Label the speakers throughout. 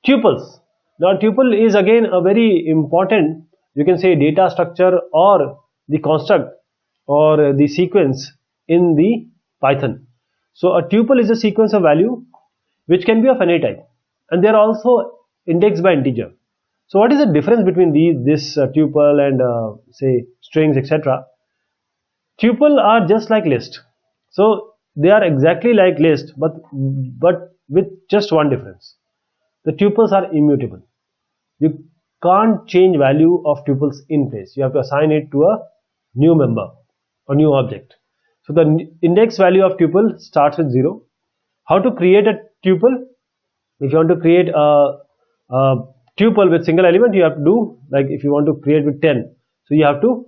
Speaker 1: Tuples. Now tuple is again a very important, you can say, data structure or the construct or the sequence in the Python. So a tuple is a sequence of value which can be of any type, and they are also indexed by integer. So what is the difference between this tuple and say strings, etc.? Tuple are just like list. So they are exactly like list, but with just one difference. The tuples are immutable. You can't change value of tuples in place. You have to assign it to a new member or new object. So the index value of tuple starts with 0. How to create a tuple? If you want to create a tuple with single element, you have to do like if you want to create with 10. So you have to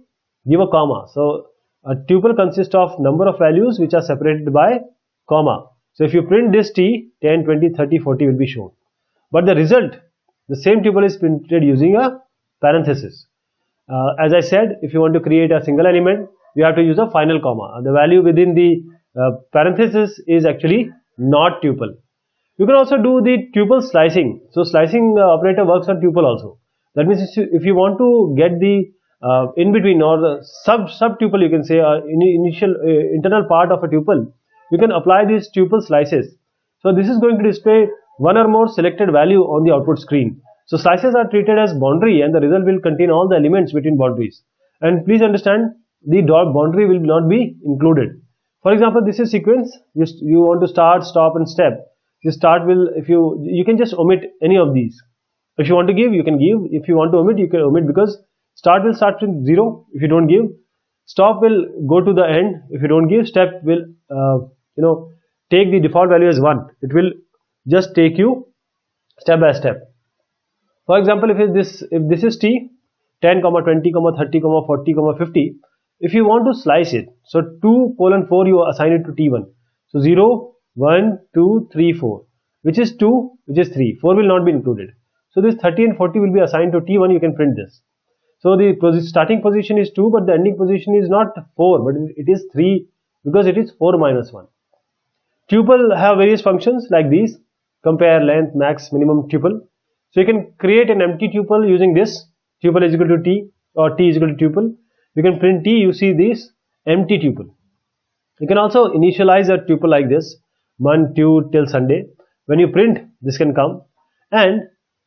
Speaker 1: give a comma. So a tuple consists of number of values which are separated by comma. So if you print this t, 10, 20, 30, 40 will be shown. But the result, the same tuple is printed using a parenthesis. As I said, if you want to create a single element, you have to use a final comma. The value within the parenthesis is actually not tuple. You can also do the tuple slicing. So slicing operator works on tuple also. That means if you want to get the in between or the sub tuple, you can say initial internal part of a tuple, you can apply these tuple slices. So this is going to display one or more selected value on the output screen. So slices are treated as boundary, and the result will contain all the elements between boundaries. And please understand, the dot boundary will not be included. For example, this is sequence. You want to start, stop, and step. This start will, if you can just omit any of these. If you want to give, you can give. If you want to omit, you can omit, because start will start with 0 if you don't give. Stop will go to the end if you don't give. Step will take the default value as 1. It will just take you step by step. For example, if this is t, 10, 20, 30, 40, 50, if you want to slice it, so 2:4 you assign it to t1. So 0, 1, 2, 3, 4, which is 2, which is 3, 4 will not be included. So this 30 and 40 will be assigned to t1. You can print this. So the starting position is 2, but the ending position is not 4, but it is 3, because it is 4 minus 1. Tuple have various functions like these: compare, length, max, minimum, tuple. So you can create an empty tuple using this. Tuple is equal to t, or t is equal to tuple. You can print t, you see this empty tuple. You can also initialize a tuple like this: 1, 2 till Sunday. When you print, this can come. And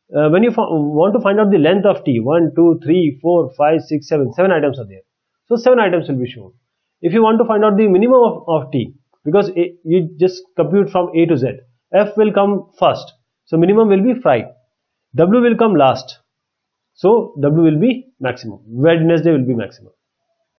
Speaker 1: when you want to find out the length of t, 1, 2, 3, 4, 5, 6, 7, 7 items are there. So 7 items will be shown. If you want to find out the minimum of t, because you just compute from A to Z, F will come first. So minimum will be 5. W will come last. So W will be maximum. Wednesday will be maximum.